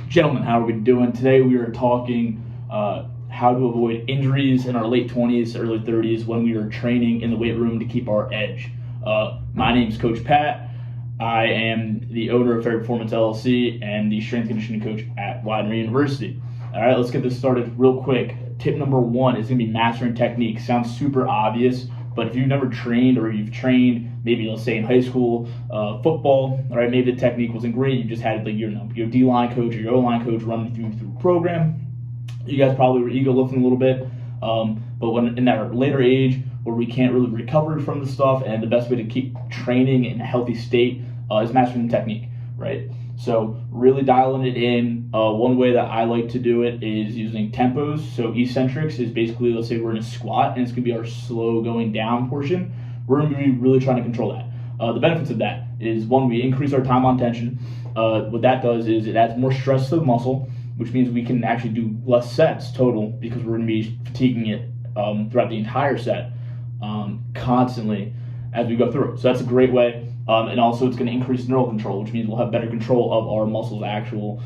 Gentlemen, how are we doing? Today we are talking how to avoid injuries in our late 20s, early 30s when we are training in the weight room to keep our edge. My name is Coach Pat. I am the owner of Fair Performance LLC and the strength conditioning coach at Widener University. All right, let's get this started real quick. Tip number one is going to be mastering technique. Sounds super obvious, but if you've never trained or you've trained, maybe let's say in high school, football, all right, maybe the technique wasn't great. You just had like your D-line coach or your O-line coach running through a program. You guys probably were ego lifting a little bit, but when in that later age where we can't really recover from the stuff, and the best way to keep training in a healthy state is mastering the technique, right? So really dialing it in. One way that I like to do it is using tempos. So eccentrics is basically, let's say we're in a squat and it's going to be our slow going down portion. We're going to be really trying to control that. The benefits of that is, one, we increase our time on tension. What that does is it adds more stress to the muscle, which means we can actually do less sets total because we're going to be fatiguing it throughout the entire set constantly as we go through it. So that's a great way. And also it's going to increase neural control, which means we'll have better control of our muscles' actual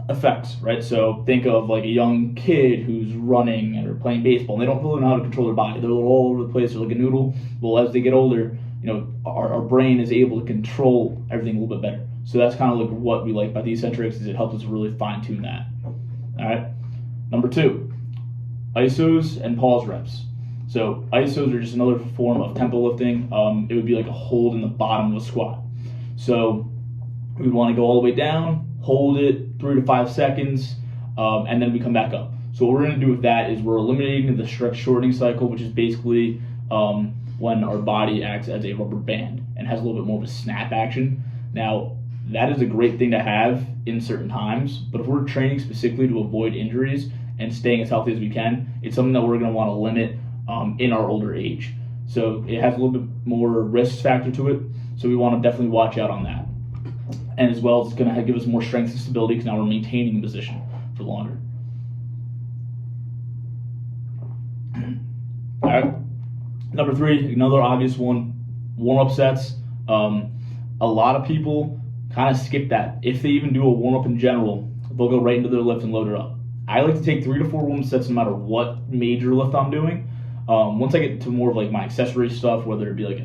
effects, right? So think of like a young kid who's running or playing baseball, and they don't really know how to control their body. They're all over the place, they're like a noodle. Well, as they get older, our brain is able to control everything a little bit better. So that's kind of like what we like about the eccentrics, is it helps us really fine-tune that. All right. Number two, isos and pause reps. So isos are just another form of tempo lifting. It would be like a hold in the bottom of a squat. So we want to go all the way down, hold it 3 to 5 seconds, and then we come back up. So what we're going to do with that is we're eliminating the stretch shortening cycle, which is basically when our body acts as a rubber band and has a little bit more of a snap action. Now, that is a great thing to have in certain times, but if we're training specifically to avoid injuries and staying as healthy as we can, it's something that we're going to want to limit in our older age. So it has a little bit more risk factor to it, so we want to definitely watch out on that. And as well, it's going to give us more strength and stability because now we're maintaining the position for longer. All right. Number three, another obvious one, warm-up sets. A lot of people kind of skip that. If they even do a warm-up in general, they'll go right into their lift and load it up. I like to take 3 to 4 warm sets no matter what major lift I'm doing. Once I get to more of like my accessory stuff, whether it be like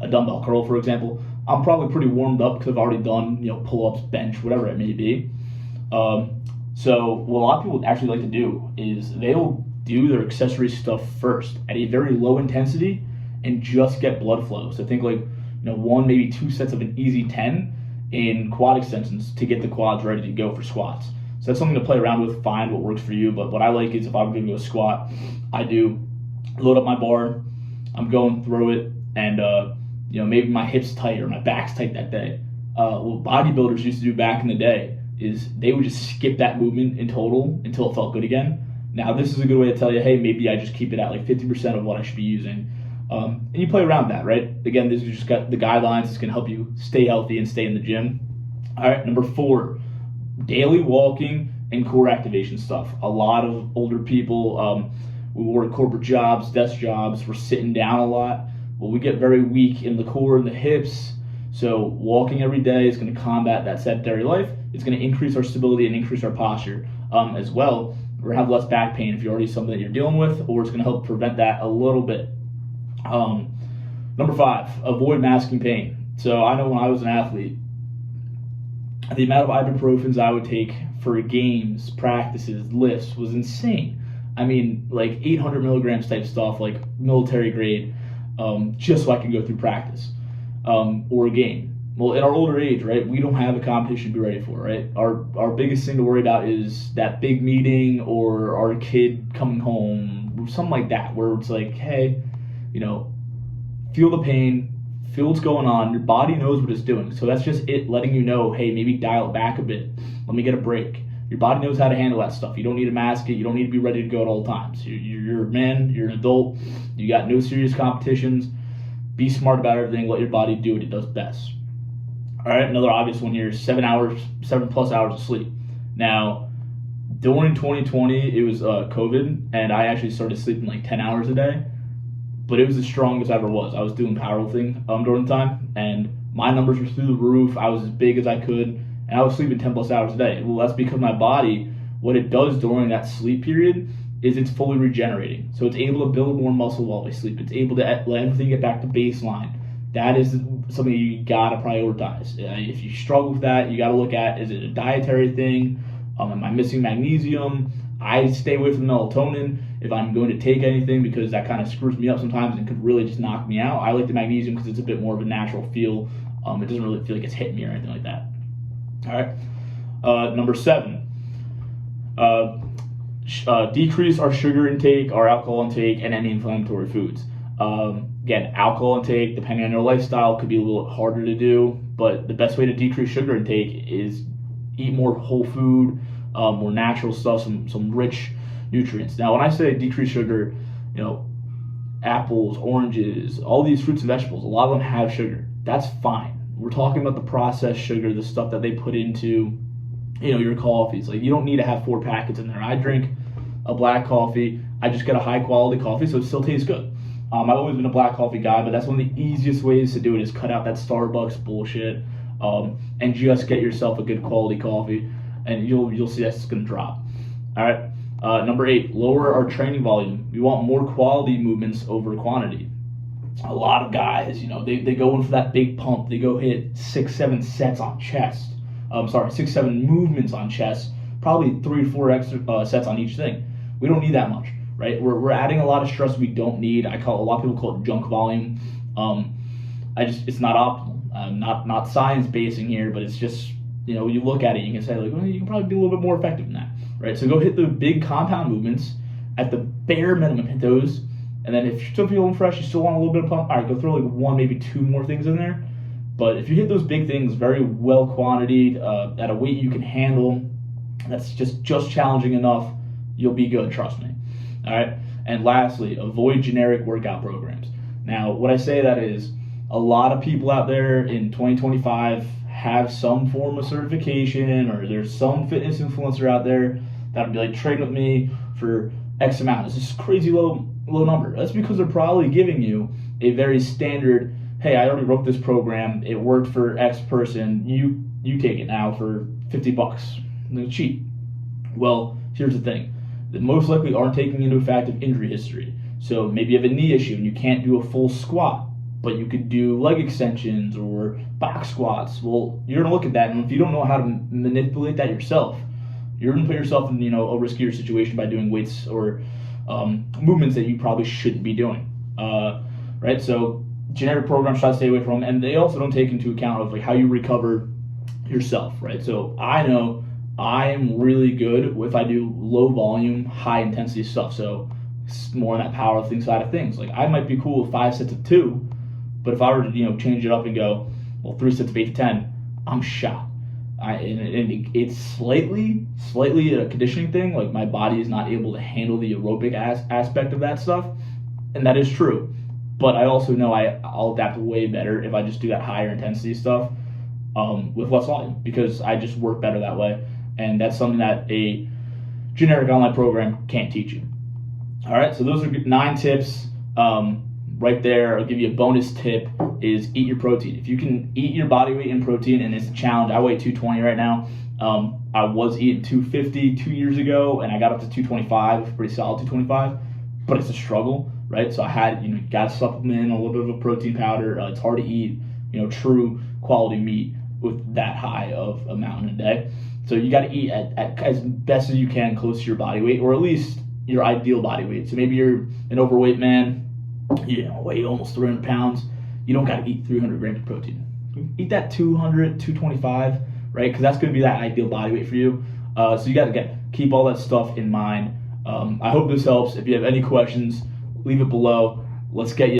a dumbbell curl, for example, I'm probably pretty warmed up because I've already done pull-ups, bench, whatever it may be. So what a lot of people actually like to do is they'll do their accessory stuff first at a very low intensity and just get blood flow. So think like 1, maybe 2 sets of an easy 10 in quad extensions to get the quads ready to go for squats. So that's something to play around with, find what works for you. But what I like is if I'm going to go squat, I do load up my bar, I'm going through it, and maybe my hips tight or my back's tight that day. What bodybuilders used to do back in the day is they would just skip that movement in total until it felt good again. Now this is a good way to tell you, hey, maybe I just keep it at like 50% of what I should be using. And you play around that, right? Again, this is just got the guidelines that's going to help you stay healthy and stay in the gym. All right, number 4, daily walking and core activation stuff. A lot of older people, we work corporate jobs, desk jobs, we're sitting down a lot. Well, we get very weak in the core and the hips. So walking every day is going to combat that sedentary life. It's going to increase our stability and increase our posture as well. We're going to have less back pain if you're already something that you're dealing with, or it's going to help prevent that a little bit. Number 5, avoid masking pain. So I know when I was an athlete, the amount of ibuprofens I would take for games, practices, lifts was insane. I mean, like 800 milligrams type stuff, like military grade, just so I can go through practice or a game. Well, in our older age, right, we don't have a competition to be ready for, right? Our biggest thing to worry about is that big meeting or our kid coming home, or something like that, where it's like, hey, feel the pain, feel what's going on. Your body knows what it's doing. So that's just it letting you know, hey, maybe dial it back a bit. Let me get a break. Your body knows how to handle that stuff. You don't need to mask it. You don't need to be ready to go at all times. You're a man. You're an adult. You got no serious competitions. Be smart about everything. Let your body do what it does best. All right, another obvious one here is 7+ hours of sleep. Now, during 2020, it was COVID, and I actually started sleeping like 10 hours a day. But it was the strongest I ever was. I was doing powerlifting during the time, and my numbers were through the roof. I was as big as I could, and I was sleeping 10 plus hours a day. Well, that's because my body, what it does during that sleep period is it's fully regenerating. So it's able to build more muscle while we sleep. It's able to let everything get back to baseline. That is something you gotta prioritize. If you struggle with that, you gotta look at, is it a dietary thing? Am I missing magnesium? I stay away from melatonin if I'm going to take anything, because that kind of screws me up sometimes and could really just knock me out. I like the magnesium because it's a bit more of a natural feel. It doesn't really feel like it's hitting me or anything like that. All right. Number 7. Decrease our sugar intake, our alcohol intake, and any inflammatory foods. Again, alcohol intake, depending on your lifestyle, could be a little harder to do, but the best way to decrease sugar intake is eat more whole food, more natural stuff, some rich nutrients. Now, when I say decrease sugar, apples, oranges, all these fruits and vegetables, a lot of them have sugar. That's fine. We're talking about the processed sugar, the stuff that they put into, your coffees. Like, you don't need to have 4 packets in there. I drink a black coffee. I just get a high quality coffee, so it still tastes good. I've always been a black coffee guy, but that's one of the easiest ways to do it is cut out that Starbucks bullshit, and just get yourself a good quality coffee, and you'll see that's going to drop. All right. Number 8, lower our training volume. We want more quality movements over quantity. A lot of guys, they go in for that big pump. They go hit 6-7 sets on chest. 6-7 movements on chest, probably 3 or 4 extra sets on each thing. We don't need that much, right? We're adding a lot of stress we don't need. A lot of people call it junk volume. It's not optimal. I'm not science basing here, but it's just, when you look at it, you can say, like, well, you can probably be a little bit more effective than that, right? So go hit the big compound movements at the bare minimum, hit those. And then if you're still feeling fresh, you still want a little bit of pump, all right, go throw like 1, maybe 2 more things in there. But if you hit those big things very well quantitated, at a weight you can handle, that's just challenging enough, you'll be good, trust me. All right. And lastly, avoid generic workout programs. Now, what I say that is, a lot of people out there in 2025 have some form of certification, or there's some fitness influencer out there that'll be like, train with me for X amount. It's just crazy low number. That's because they're probably giving you a very standard, hey, I already wrote this program, it worked for X person, you take it now for $50. They're cheap. Well, here's the thing. They most likely aren't taking into effect of injury history. So maybe you have a knee issue and you can't do a full squat, but you could do leg extensions or box squats. Well, you're going to look at that, and if you don't know how to manipulate that yourself, you're going to put yourself in a riskier situation by doing weights or movements that you probably shouldn't be doing. Right? So generic programs try to stay away from, and they also don't take into account of like how you recover yourself. Right? So I know I'm really good if I do low volume, high intensity stuff. So it's more on that powerlifting side of things. Like, I might be cool with 5 sets of 2, but if I were to change it up and go, well, 3 sets of 8 to 10, I'm shot. And it's slightly a conditioning thing. Like, my body is not able to handle the aerobic aspect of that stuff, and that is true. But I also know I'll adapt way better if I just do that higher intensity stuff with less volume, because I just work better that way, and that's something that a generic online program can't teach you. All right, so those are 9 tips. Right there, I'll give you a bonus tip, is eat your protein. If you can eat your body weight in protein, and it's a challenge. I weigh 220 right now. I was eating 250 2 years ago, and I got up to 225, pretty solid 225, but it's a struggle, right? So I had, got to supplement a little bit of a protein powder. It's hard to eat, true quality meat with that high of amount in a day. So you got to eat at as best as you can close to your body weight, or at least your ideal body weight. So maybe you're an overweight man, weigh almost 300 pounds. You don't got to eat 300 grams of protein. Eat that 200, 225, right? Because that's going to be that ideal body weight for you. So you got to keep all that stuff in mind. I hope this helps. If you have any questions, leave it below. Let's get you